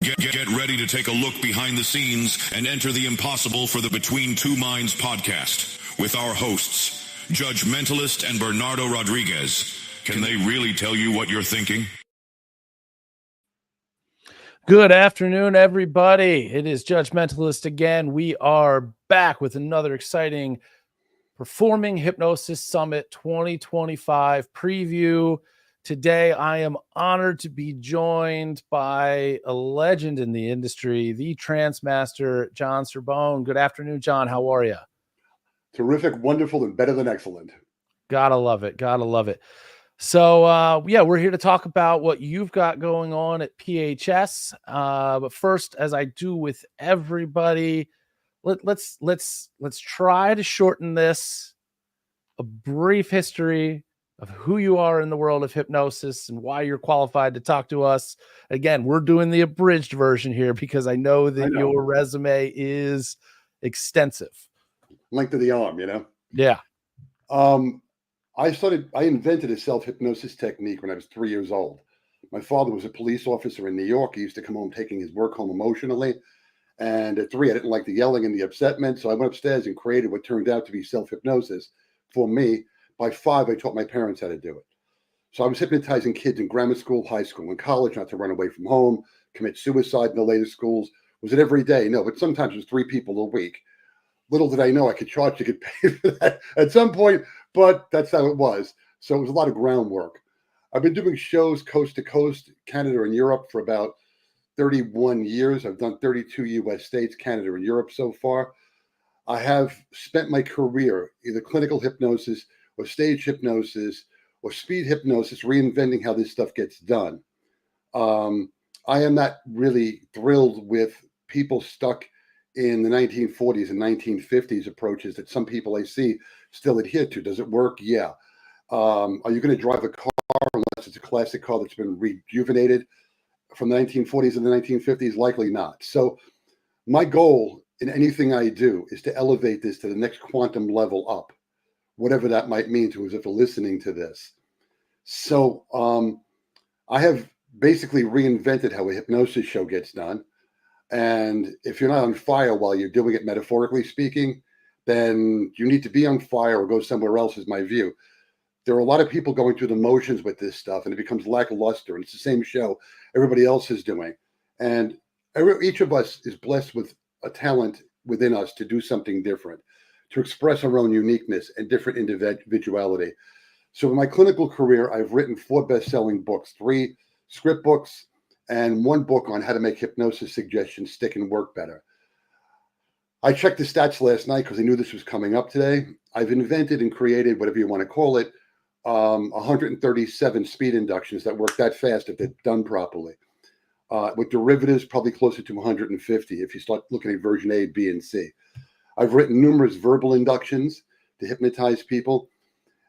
Get ready to take a look behind the scenes and enter the impossible for the Between Two Minds podcast with our hosts, Judge Mentalist and Bernardo Rodriguez. Can they really tell you what you're thinking? Good afternoon, everybody. It is Judge Mentalist again. We are back with another exciting Performing Hypnosis Summit 2025 preview. Today, I am honored to be joined by a legend in the industry, the Trance Master, John Cerbone. Good afternoon, John. How are you? Terrific, wonderful, and better than excellent. Gotta love it. Gotta love it. So, we're here to talk about what you've got going on at PHS. But first, as I do with everybody, let's try to shorten this. A brief history of who you are in the world of hypnosis and why you're qualified to talk to us. Again, we're doing the abridged version here because I know that your resume is extensive. Length of the arm, you know? Yeah. I invented a self-hypnosis technique when I was 3 years old. My father was a police officer in New York. He used to come home taking his work home emotionally. And at 3, I didn't like the yelling and the upsetment. So I went upstairs and created what turned out to be self-hypnosis for me. By 5, I taught my parents how to do it. So I was hypnotizing kids in grammar school, high school, and college, not to run away from home, commit suicide in the later schools. Was it every day? No, but sometimes it was 3 people a week. Little did I know I could charge to get paid for that at some point, but that's how it was. So it was a lot of groundwork. I've been doing shows coast to coast, Canada and Europe, for about 31 years. I've done 32 U.S. states, Canada and Europe so far. I have spent my career either clinical hypnosis or stage hypnosis or speed hypnosis, reinventing how this stuff gets done. I am not really thrilled with people stuck in the 1940s and 1950s approaches that some people I see still adhere to. Does it work? Yeah. Are you going to drive a car unless it's a classic car that's been rejuvenated from the 1940s and the 1950s? Likely not. So my goal in anything I do is to elevate this to the next quantum level up, whatever that might mean to us if we're listening to this. So I have basically reinvented how a hypnosis show gets done. And if you're not on fire while you're doing it, metaphorically speaking, then you need to be on fire or go somewhere else, is my view. There are a lot of people going through the motions with this stuff, and it becomes lackluster. And it's the same show everybody else is doing. And each of us is blessed with a talent within us to do something different, to express our own uniqueness and different individuality. So in my clinical career, I've written 4 best-selling books, 3 script books, and 1 book on how to make hypnosis suggestions stick and work better. I checked the stats last night because I knew this was coming up today. I've invented and created, whatever you want to call it, 137 speed inductions that work that fast if they're done properly. With derivatives, probably closer to 150 if you start looking at version A, B, and C. I've written numerous verbal inductions to hypnotize people.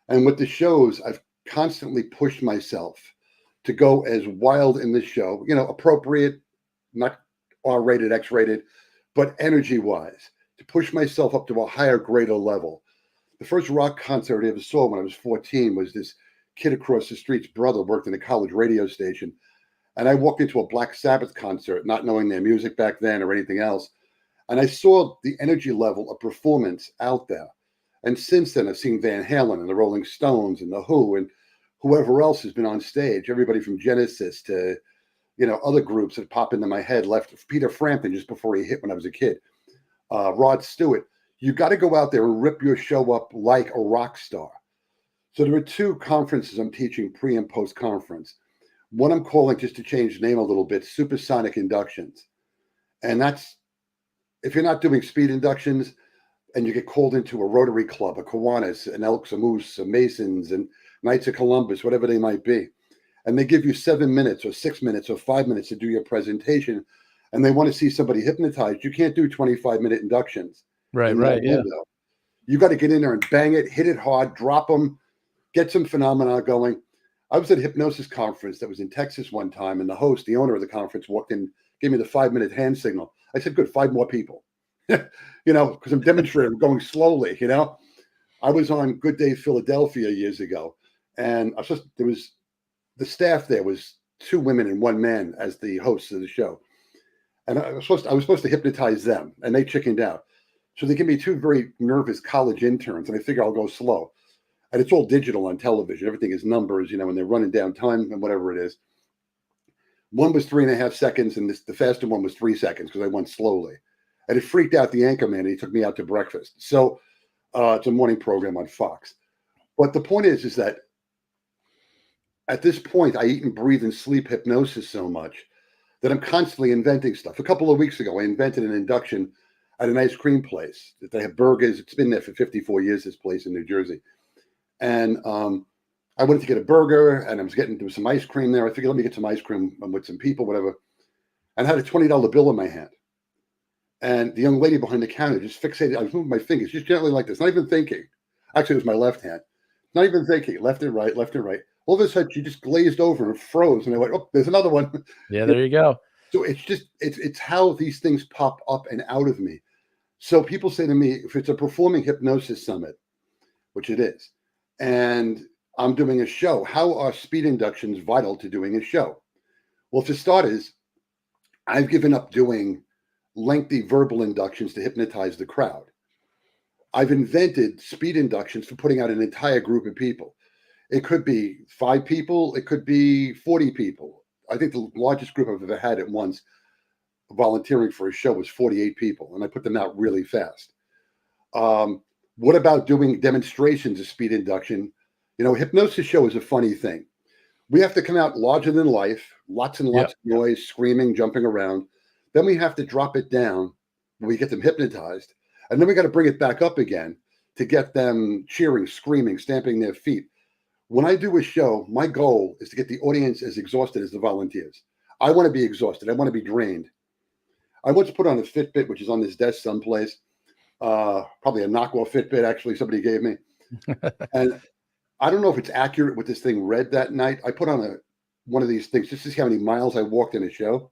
And with the shows, I've constantly pushed myself to go as wild in this show, appropriate, not R-rated, X-rated, but energy-wise, to push myself up to a higher, greater level. The first rock concert I ever saw when I was 14 was this kid across the street's brother worked in a college radio station. And I walked into a Black Sabbath concert, not knowing their music back then or anything else. And I saw the energy level of performance out there. And since then, I've seen Van Halen and the Rolling Stones and the Who and whoever else has been on stage, everybody from Genesis to, other groups that pop into my head, left Peter Frampton just before he hit when I was a kid, Rod Stewart. You got to go out there and rip your show up like a rock star. So there are 2 conferences I'm teaching pre and post conference. One I'm calling, just to change the name a little bit, Supersonic Inductions. And that's, if you're not doing speed inductions and you get called into a Rotary Club, a Kiwanis, an Elks, a Moose, a Masons, and Knights of Columbus, whatever they might be, and they give you 7 minutes or 6 minutes or 5 minutes to do your presentation, and they want to see somebody hypnotized, you can't do 25-minute inductions. Right, yeah. You got to get in there and bang it, hit it hard, drop them, get some phenomena going. I was at a hypnosis conference that was in Texas one time, and the host, the owner of the conference, walked in, gave me the 5-minute hand signal. I said, good, 5 more people. Because I'm demonstrating, going slowly, I was on Good Day Philadelphia years ago, and there was the staff there was 2 women and 1 man as the hosts of the show. And I was supposed to hypnotize them, and they chickened out. So they give me two very nervous college interns, and I figure I'll go slow. And it's all digital on television. Everything is numbers, and they're running down time and whatever it is. One was 3.5 seconds, and the faster one was 3 seconds because I went slowly. And it freaked out the anchor man, and he took me out to breakfast. So it's a morning program on Fox. But the point is that at this point, I eat and breathe and sleep hypnosis so much that I'm constantly inventing stuff. A couple of weeks ago, I invented an induction at an ice cream place that they have burgers. It's been there for 54 years, this place in New Jersey. And I went to get a burger, and I was getting some ice cream there. I figured, let me get some ice cream with some people, whatever. And I had a $20 bill in my hand. And the young lady behind the counter just fixated. I was moving my fingers just gently like this, not even thinking. Actually, it was my left hand. Not even thinking, left and right, left and right. All of a sudden, she just glazed over and froze. And I went, oh, there's another one. Yeah, there you go. So it's how these things pop up and out of me. So people say to me, if it's a Performing Hypnosis Summit, which it is, and I'm doing a show, how are speed inductions vital to doing a show? Well, for starters, I've given up doing lengthy verbal inductions to hypnotize the crowd. I've invented speed inductions for putting out an entire group of people. It could be 5 people. It could be 40 people. I think the largest group I've ever had at once volunteering for a show was 48 people, and I put them out really fast. What about doing demonstrations of speed induction? Hypnosis show is a funny thing. We have to come out larger than life, lots and lots of noise, screaming, jumping around. Then we have to drop it down when we get them hypnotized. And then we got to bring it back up again to get them cheering, screaming, stamping their feet. When I do a show, my goal is to get the audience as exhausted as the volunteers. I want to be exhausted. I want to be drained. I once put on a Fitbit, which is on this desk someplace, probably a knockoff Fitbit, actually, somebody gave me. And I don't know if it's accurate what this thing read that night. I put on one of these things just to see how many miles I walked in a show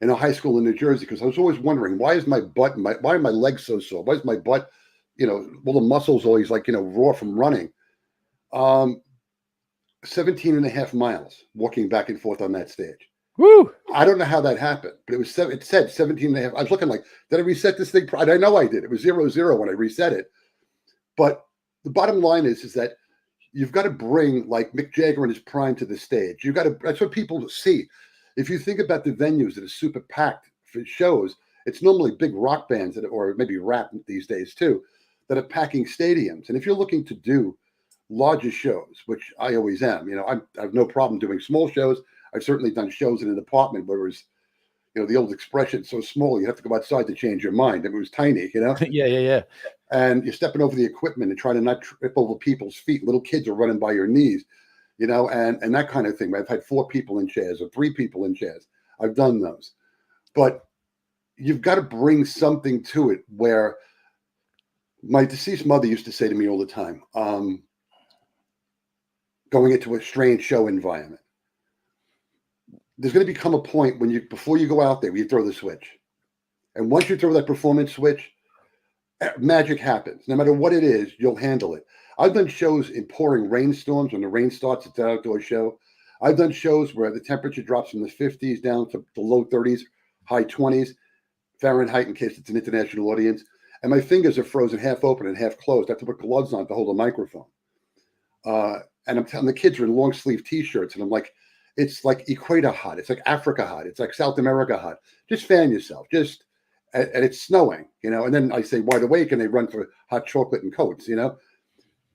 in a high school in New Jersey, because I was always wondering, why is my butt, why are my legs so sore? Why is my butt, all the muscles always raw from running? 17.5 miles walking back and forth on that stage. Woo! I don't know how that happened, but it said 17.5. I was looking like, did I reset this thing? I know I did. It was 0-0 when I reset it. But the bottom line is that you've got to bring like Mick Jagger in his prime to the stage. That's what people see. If you think about the venues that are super packed for shows, it's normally big rock bands or maybe rap these days too, that are packing stadiums. And if you're looking to do larger shows, which I always am, I have no problem doing small shows. I've certainly done shows in an apartment where it was, the old expression, so small, you have to go outside to change your mind. It was tiny, Yeah. And you're stepping over the equipment and trying to not trip over people's feet. Little kids are running by your knees, and that kind of thing. I've had 4 people in chairs or 3 people in chairs. I've done those. But you've got to bring something to it where my deceased mother used to say to me all the time, going into a strange show environment, there's going to become a point when before you go out there, you throw the switch. And once you throw that performance switch, magic happens. No matter what it is, you'll handle it. I've done shows in pouring rainstorms. When the rain starts, it's an outdoor show. I've done shows where the temperature drops from the 50s down to the low 30s, high 20s Fahrenheit, in case it's an international audience. And my fingers are frozen half open and half closed. I have to put gloves on to hold a microphone. And I'm telling the kids are in long sleeve T-shirts, and I'm like, it's like equator hot. It's like Africa hot. It's like South America hot. Just fan yourself. And it's snowing, and then I say wide awake and they run for hot chocolate and coats,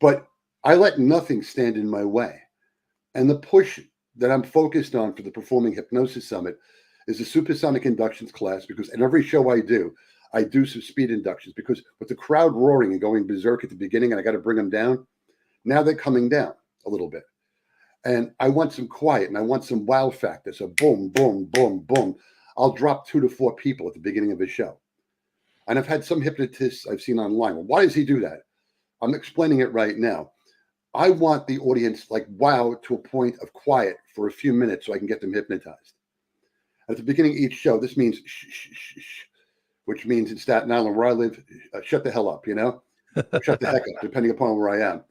but I let nothing stand in my way. And the push that I'm focused on for the Performing Hypnosis Summit is the supersonic inductions class, because in every show I do some speed inductions, because with the crowd roaring and going berserk at the beginning and I got to bring them down, now they're coming down a little bit. And I want some quiet and I want some wow factor. So boom, boom, boom, boom. I'll drop 2 to 4 people at the beginning of a show. And I've had some hypnotists I've seen online. Well, why does he do that? I'm explaining it right now. I want the audience wow to a point of quiet for a few minutes so I can get them hypnotized. At the beginning of each show, this means shh, shh, shh, shh, which means in Staten Island where I live, shut the hell up, shut the heck up, depending upon where I am.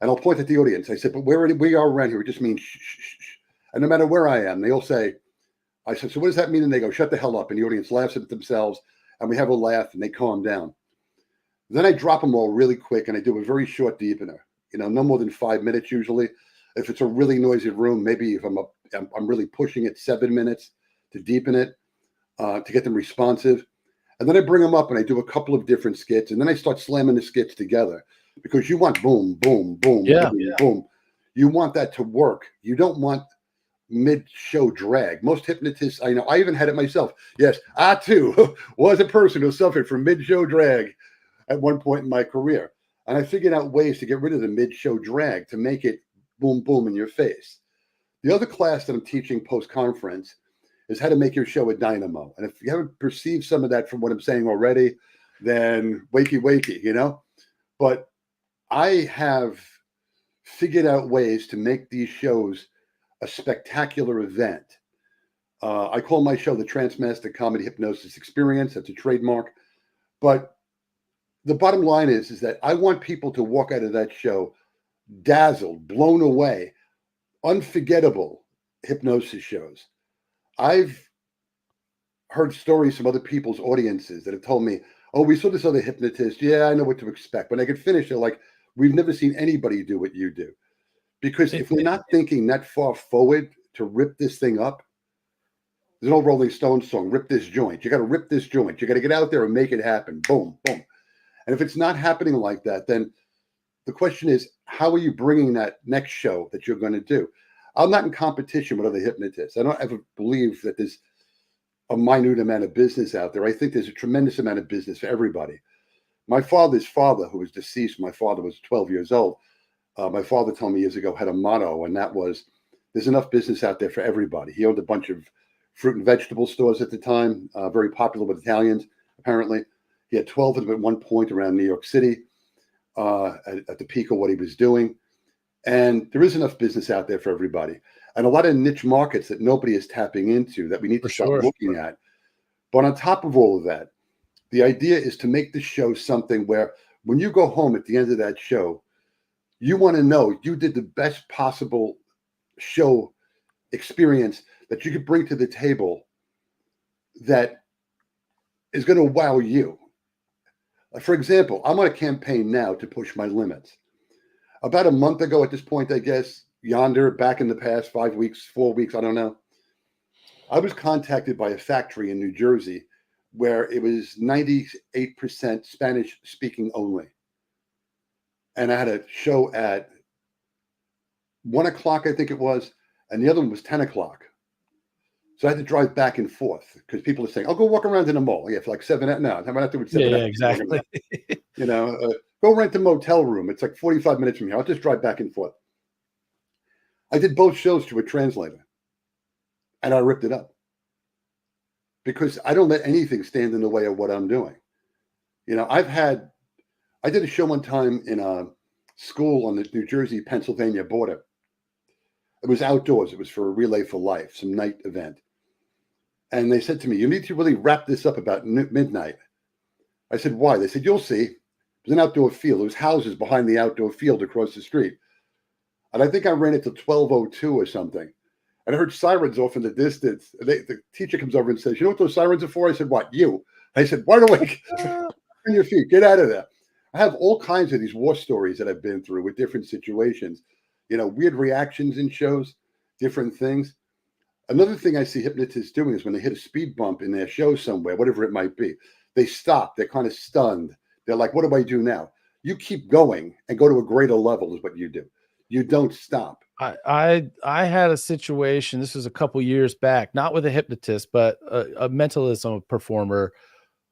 And I'll point at the audience. I said, but where we are around here, it just means shh, shh, shh. And no matter where I am, they all say, I said, so what does that mean? And they go, shut the hell up. And the audience laughs at themselves, and we have a laugh, and they calm down. Then I drop them all really quick, and I do a very short deepener. No more than 5 minutes usually. If it's a really noisy room, maybe if I'm really pushing it, 7 minutes to deepen it, to get them responsive. And then I bring them up and I do a couple of different skits, and then I start slamming the skits together because you want boom, boom, boom, boom, boom. You want that to work. You don't want mid-show drag. Most hypnotists, I know, I even had it myself. Yes, I too was a person who suffered from mid-show drag at one point in my career. And I figured out ways to get rid of the mid-show drag to make it boom, boom in your face. The other class that I'm teaching post-conference is how to make your show a dynamo. And if you haven't perceived some of that from what I'm saying already, then wakey, But I have figured out ways to make these shows a spectacular event. I call my show the Trance Master Comedy Hypnosis Experience. That's a trademark. But the bottom line is that I want people to walk out of that show dazzled, blown away, unforgettable hypnosis shows. I've heard stories from other people's audiences that have told me, oh, we saw this other hypnotist. Yeah, I know what to expect. When I could finish, they're like, we've never seen anybody do what you do. Because if we're not thinking that far forward to rip this thing up, there's an old Rolling Stones song, rip this joint. You got to rip this joint. You got to get out there and make it happen. Boom, boom. And if it's not happening like that, then the question is, how are you bringing that next show that you're going to do? I'm not in competition with other hypnotists. I don't ever believe that there's a minute amount of business out there. I think there's a tremendous amount of business for everybody. My father's father, who was deceased, my father was 12 years old. My father told me years ago had a motto, and that was, there's enough business out there for everybody. He owned a bunch of fruit and vegetable stores at the time, very popular with Italians, apparently. He had 12 of them at one point around New York City at the peak of what he was doing. And there is enough business out there for everybody. And a lot of niche markets that nobody is tapping into that we need to start looking at. But on top of all of that, the idea is to make the show something where when you go home at the end of that show, you want to know you did the best possible show experience that you could bring to the table that is going to wow you. For example, I'm on a campaign now to push my limits. About a month ago at this point, I guess, back in the past 5 weeks, 4 weeks, I don't know, I was contacted by a factory in New Jersey where it was 98% Spanish speaking only. And I had a show at 1 o'clock, I think it was, and the other one was 10 o'clock. So I had to drive back and forth because people are saying, "I'll go walk around in a mall." Yeah, for like 7 hours. No, I'm not doing 7 hours. Yeah, exactly. Go rent a motel room. It's like 45 minutes from here. I'll just drive back and forth. I did both shows to a translator, and I ripped it up because I don't let anything stand in the way of what I'm doing. I did a show one time in a school on the New Jersey-Pennsylvania border. It was outdoors. It was for a Relay for Life, some night event. And they said to me, you need to really wrap this up about midnight. I said, why? They said, you'll see. It was an outdoor field. There was houses behind the outdoor field across the street. And I think I ran it to 12:02 or something. And I heard sirens off in the distance. And the teacher comes over and says, you know what those sirens are for? I said, what? You? I said, wide awake. On your feet. Get out of there. I have all kinds of these war stories that I've been through with different situations. Weird reactions in shows, different things. Another thing I see hypnotists doing is when they hit a speed bump in their show somewhere, whatever it might be, they stop. They're kind of stunned. They're like, what do I do now? You keep going and go to a greater level is what you do. You don't stop. I had a situation, this was a couple years back, not with a hypnotist, but a mentalist performer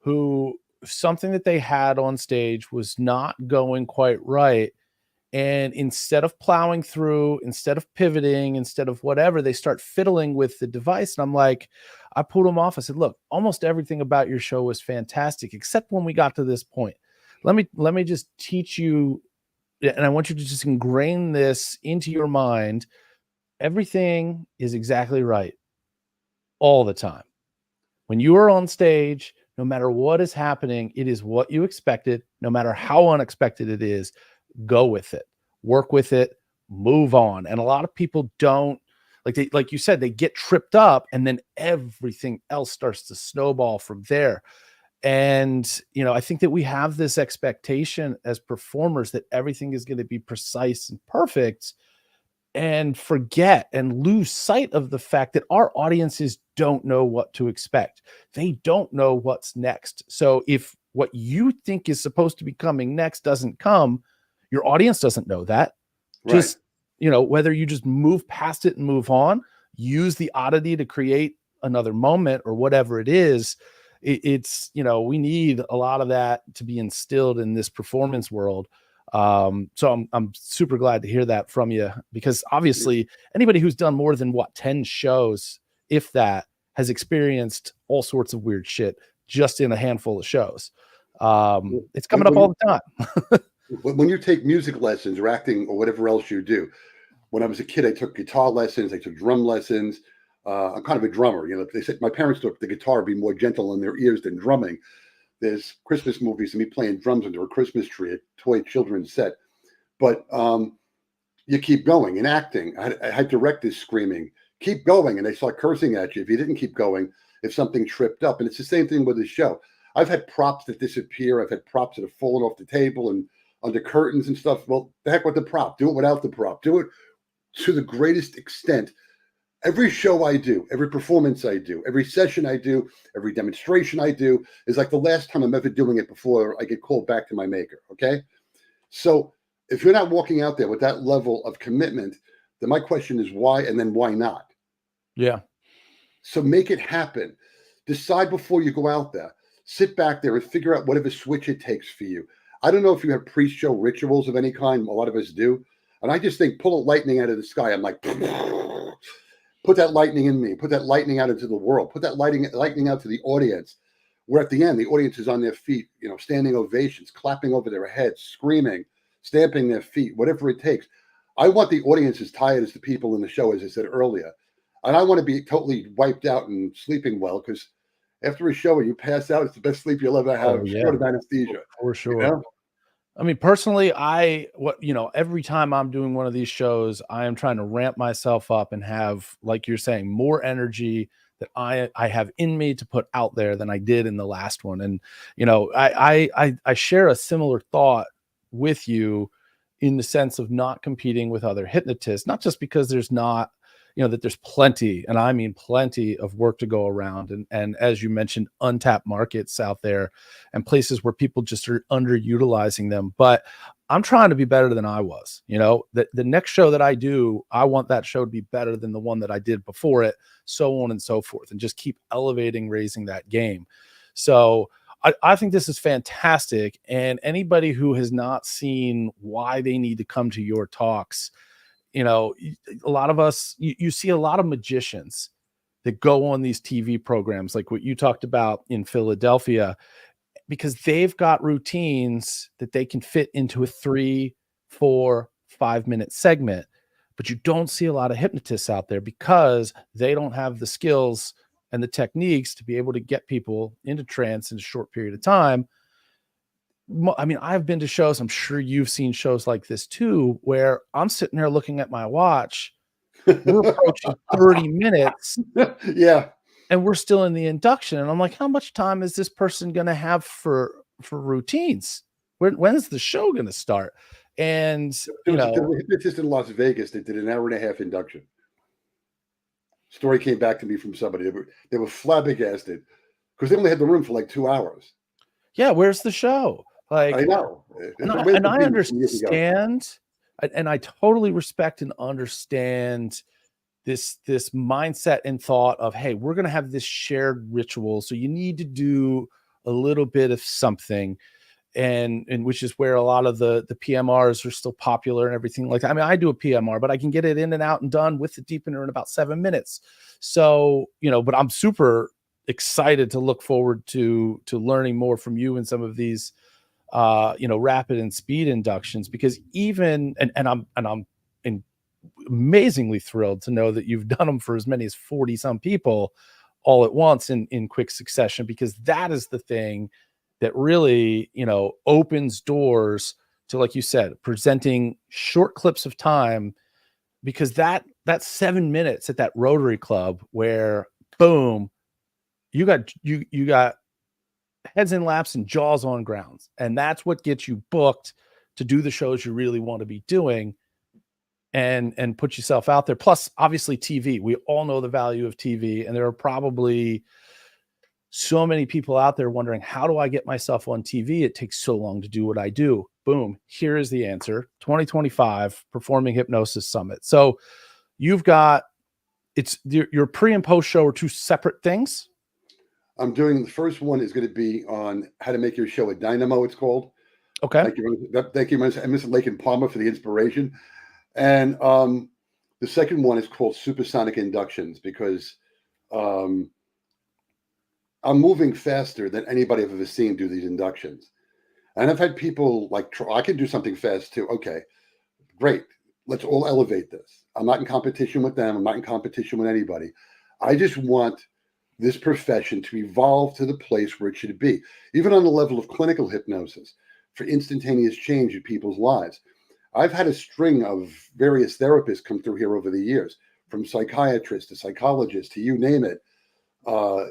who something that they had on stage was not going quite right. And instead of plowing through, instead of pivoting, instead of whatever, they start fiddling with the device. And I'm like, I pulled them off. I said, look, almost everything about your show was fantastic, except when we got to this point. Let me just teach you. And I want you to just ingrain this into your mind. Everything is exactly right all the time. When you are on stage, no matter what is happening, it is what you expected, no matter how unexpected it is. Go with it, work with it, move on. And a lot of people don't like you said, they get tripped up, and then everything else starts to snowball from there. And, I think that we have this expectation as performers that everything is going to be precise and perfect, and forget and lose sight of the fact that our audiences don't know what to expect. They don't know what's next. So if what you think is supposed to be coming next doesn't come, your audience doesn't know that. Right. Just, whether you just move past it and move on, use the oddity to create another moment or whatever it is. It's, we need a lot of that to be instilled in this performance world. So I'm super glad to hear that from you, because obviously anybody who's done more than 10 shows, if that, has experienced all sorts of weird shit just in a handful of shows. It's coming up all the time. When you take music lessons or acting or whatever else you do, when I was a kid, I took guitar lessons, I took drum lessons. I'm kind of a drummer. They said my parents thought the guitar would be more gentle on their ears than drumming. There's Christmas movies of me playing drums under a Christmas tree, a toy children's set. But you keep going. In acting, I had directors screaming, keep going. And they start cursing at you if you didn't keep going, if something tripped up. And it's the same thing with the show. I've had props that disappear. I've had props that have fallen off the table and under curtains and stuff. Well, the heck with the prop. Do it without the prop. Do it to the greatest extent. Every show I do, every performance I do, every session I do, every demonstration I do is like the last time I'm ever doing it before I get called back to my maker, okay? So if you're not walking out there with that level of commitment, then my question is why, and then why not? Yeah. So make it happen. Decide before you go out there. Sit back there and figure out whatever switch it takes for you. I don't know if you have pre-show rituals of any kind. A lot of us do. And I just think, pull a lightning out of the sky. I'm like... Put that lightning in me. Put that lightning out into the world. Put that lightning out to the audience. Where at the end, the audience is on their feet, standing ovations, clapping over their heads, screaming, stamping their feet, whatever it takes. I want the audience as tired as the people in the show, as I said earlier. And I want to be totally wiped out and sleeping well, because after a show, when you pass out, it's the best sleep you'll ever have, short of anesthesia. For sure. I mean, personally, every time I'm doing one of these shows, I am trying to ramp myself up and have, like you're saying, more energy that I have in me to put out there than I did in the last one. And, I share a similar thought with you in the sense of not competing with other hypnotists, not just because there's not, that there's plenty, and I mean plenty of work to go around. And as you mentioned, untapped markets out there and places where people just are underutilizing them. But I'm trying to be better than I was. The next show that I do, I want that show to be better than the one that I did before it, so on and so forth, and just keep elevating, raising that game. So I think this is fantastic. And anybody who has not seen why they need to come to your talks, a lot of us, you see a lot of magicians that go on these TV programs, like what you talked about in Philadelphia, because they've got routines that they can fit into a 3, 4, 5-minute segment. But you don't see a lot of hypnotists out there because they don't have the skills and the techniques to be able to get people into trance in a short period of time. I mean, I've been to shows, I'm sure you've seen shows like this too, where I'm sitting there looking at my watch. We're approaching 30 minutes. Yeah. And we're still in the induction. And I'm like, how much time is this person going to have for routines? When is the show going to start? And, there was a hypnotist in Las Vegas that did an 1.5-hour induction. Story came back to me from somebody. They were flabbergasted because they only had the room for like 2 hours. Yeah. Where's the show? Like, I know. And I understand, and I totally respect and understand this mindset and thought of, hey, we're going to have this shared ritual. So you need to do a little bit of something. And which is where a lot of the PMRs are still popular and everything like that. I mean, I do a PMR, but I can get it in and out and done with the deepener in about 7 minutes. So, but I'm super excited to look forward to learning more from you and some of these rapid and speed inductions, because even and I'm amazingly thrilled to know that you've done them for as many as 40 some people all at once in quick succession, because that is the thing that really opens doors to, like you said, presenting short clips of time, because that that's 7 minutes at that Rotary Club where boom, you got heads in laps and jaws on grounds. And that's what gets you booked to do the shows you really want to be doing and put yourself out there. Plus, obviously, TV. We all know the value of TV, and there are probably so many people out there wondering, how do I get myself on TV? It takes so long to do what I do. Boom. Here is the answer. 2025 Performing Hypnosis Summit. So you've got, it's your pre and post show are two separate things. I'm doing, the first one is going to be on how to make your show a dynamo, it's called. Okay. Thank you, Mr. Lake and Palmer, for the inspiration. And the second one is called Supersonic Inductions, because I'm moving faster than anybody I've ever seen do these inductions. And I've had people like, I can do something fast too. Okay, great. Let's all elevate this. I'm not in competition with them. I'm not in competition with anybody. I just want this profession to evolve to the place where it should be, even on the level of clinical hypnosis, for instantaneous change in people's lives. I've had a string of various therapists come through here over the years, from psychiatrists to psychologists to you name it,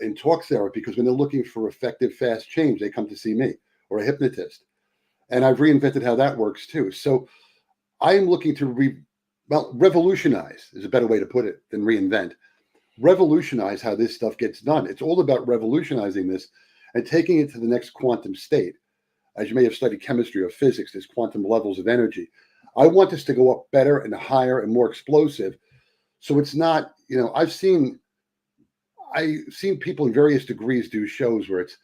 in talk therapy, because when they're looking for effective, fast change, they come to see me or a hypnotist. And I've reinvented how that works too. So I am looking to revolutionize is a better way to put it than reinvent. Revolutionize how this stuff gets done. It's all about revolutionizing this and taking it to the next quantum state. As you may have studied chemistry or physics, there's quantum levels of energy. I want this to go up better and higher and more explosive. So it's not, I've seen people in various degrees do shows where it's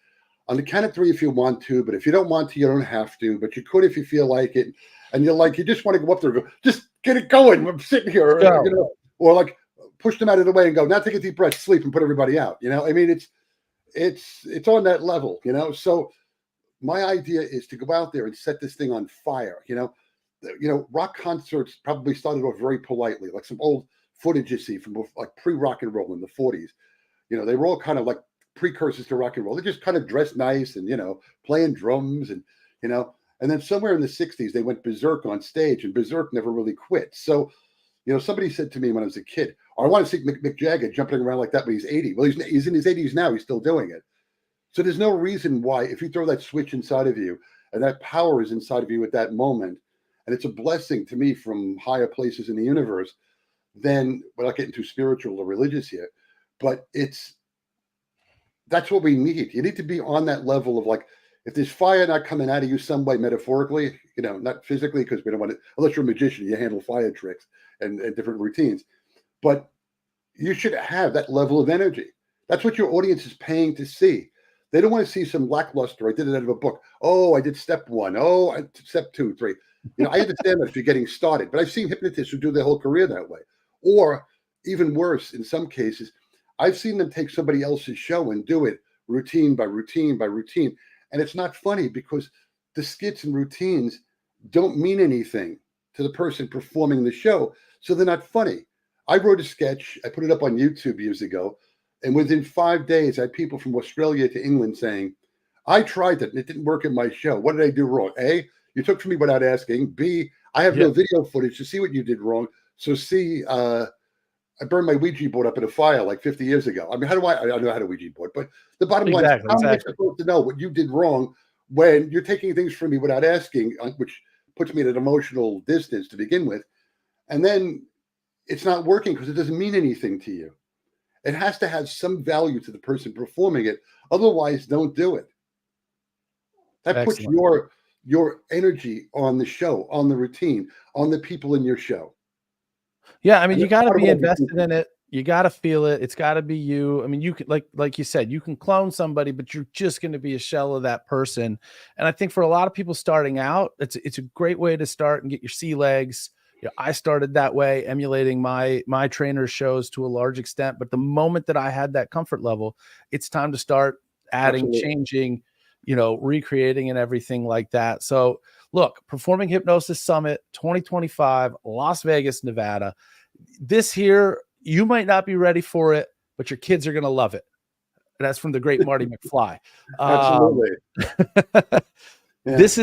on the count of 3 if you want to, but if you don't want to, you don't have to, but you could if you feel like it. And you're like, you just want to go up there and go, just get it going. I'm sitting here, or like push them out of the way and go, now take a deep breath, sleep, and put everybody out. I mean, it's on that level, So my idea is to go out there and set this thing on fire. Rock concerts probably started off very politely, like some old footage you see from like pre-rock and roll in the 40s. They were all kind of like precursors to rock and roll. They just kind of dressed nice and, playing drums and then somewhere in the 60s, they went berserk on stage, and berserk never really quit. So, somebody said to me when I was a kid, I want to see Mick Jagger jumping around like that when he's 80. Well, he's in his 80s now. He's still doing it. So there's no reason why, if you throw that switch inside of you and that power is inside of you at that moment, and it's a blessing to me from higher places in the universe, then we're not getting too spiritual or religious here, but that's what we need. You need to be on that level of like, if there's fire not coming out of you some way metaphorically, not physically, because we don't want to, unless you're a magician, you handle fire tricks and different routines, but you should have that level of energy. That's what your audience is paying to see. They don't want to see some lackluster. I did it out of a book. Oh, I did step 1. Oh, step 2, 3. I understand that if you're getting started, but I've seen hypnotists who do their whole career that way. Or even worse, in some cases, I've seen them take somebody else's show and do it routine by routine by routine. And it's not funny because the skits and routines don't mean anything to the person performing the show. So they're not funny. I wrote a sketch. I put it up on YouTube years ago. And within 5 days, I had people from Australia to England saying, I tried it and it didn't work in my show. What did I do wrong? A, you took from me without asking. B, I have no video footage to see what you did wrong. So C, I burned my Ouija board up in a fire like 50 years ago. I mean, I don't know how to Ouija board, but the bottom line is, how am I supposed to know what you did wrong when you're taking things from me without asking, which puts me at an emotional distance to begin with. And then it's not working because it doesn't mean anything to you. It has to have some value to the person performing it. Otherwise, don't do it. That puts your energy on the show, on the routine, on the people in your show. Yeah, I mean, you got to be invested in it. You got to feel it. It's got to be you. I mean, you can, like you said, you can clone somebody, but you're just going to be a shell of that person. And I think for a lot of people starting out, it's a great way to start and get your sea legs. I started that way, emulating my trainer's shows to a large extent. But the moment that I had that comfort level, it's time to start adding, changing, recreating and everything like that. So look, Performing Hypnosis Summit 2025, Las Vegas, Nevada. This here, you might not be ready for it, but your kids are going to love it. That's from the great Marty McFly. Absolutely. This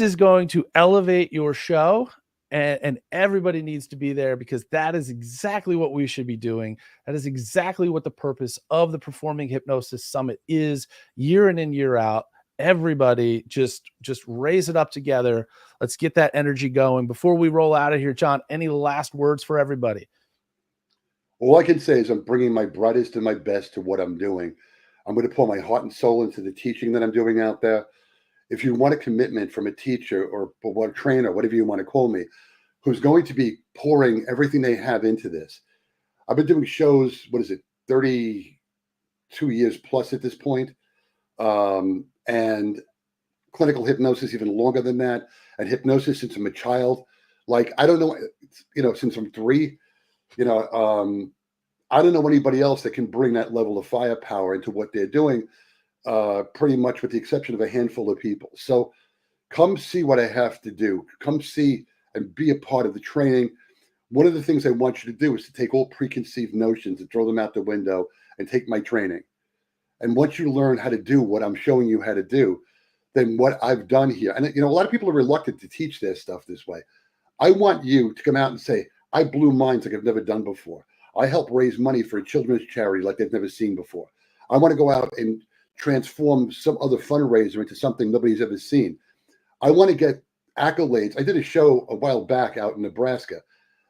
is going to elevate your show And everybody needs to be there, because that is exactly what we should be doing. That is exactly what the purpose of the Performing Hypnosis Summit is, year in and year out. Everybody just raise it up together. Let's get that energy going. Before we roll out of here, John, any last words for everybody? All I can say is I'm bringing my brightest and my best to what I'm doing. I'm going to pour my heart and soul into the teaching that I'm doing out there. If you want a commitment from a teacher or a trainer, whatever you want to call me, who's going to be pouring everything they have into this. I've been doing shows, 32 years plus at this point, and clinical hypnosis even longer than that, and hypnosis since I'm a child. Like, I don't know, since I'm 3, I don't know anybody else that can bring that level of firepower into what they're doing. Pretty much with the exception of a handful of people. So come see what I have to do. Come see and be a part of the training. One of the things I want you to do is to take all preconceived notions and throw them out the window and take my training. And once you learn how to do what I'm showing you how to do, then what I've done here, and a lot of people are reluctant to teach their stuff this way. I want you to come out and say, I blew minds like I've never done before. I help raise money for a children's charity like they've never seen before. I want to go out and transform some other fundraiser into something nobody's ever seen. I want to get accolades. I did a show a while back out in Nebraska,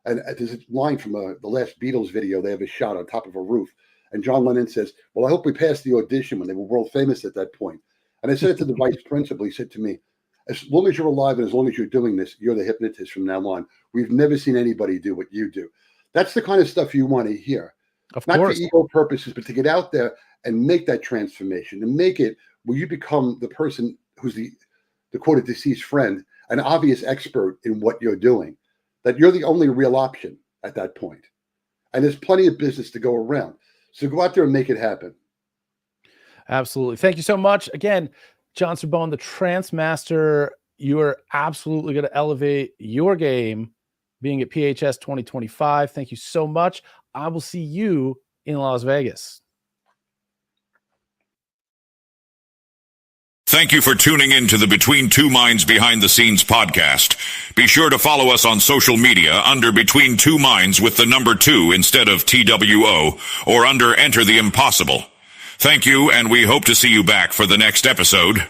and there's a line from the last Beatles video they ever shot on top of a roof. And John Lennon says, well, I hope we passed the audition when they were world famous at that point. And I said it to the vice principal. He said to me, as long as you're alive and as long as you're doing this, you're the hypnotist from now on. We've never seen anybody do what you do. That's the kind of stuff you want to hear. Of Not course. for ego purposes, but to get out there and make that transformation and make it where you become the person who's the quoted deceased friend, an obvious expert in what you're doing, that you're the only real option at that point. And there's plenty of business to go around. So go out there and make it happen. Absolutely. Thank you so much. Again, John Cerbone, the Trance Master. You are absolutely going to elevate your game being at PHS 2025. Thank you so much. I will see you in Las Vegas. Thank you for tuning in to the Between Two Minds Behind the Scenes podcast. Be sure to follow us on social media under Between Two Minds with the number 2 instead of TWO, or under Enter the Impossible. Thank you, and we hope to see you back for the next episode.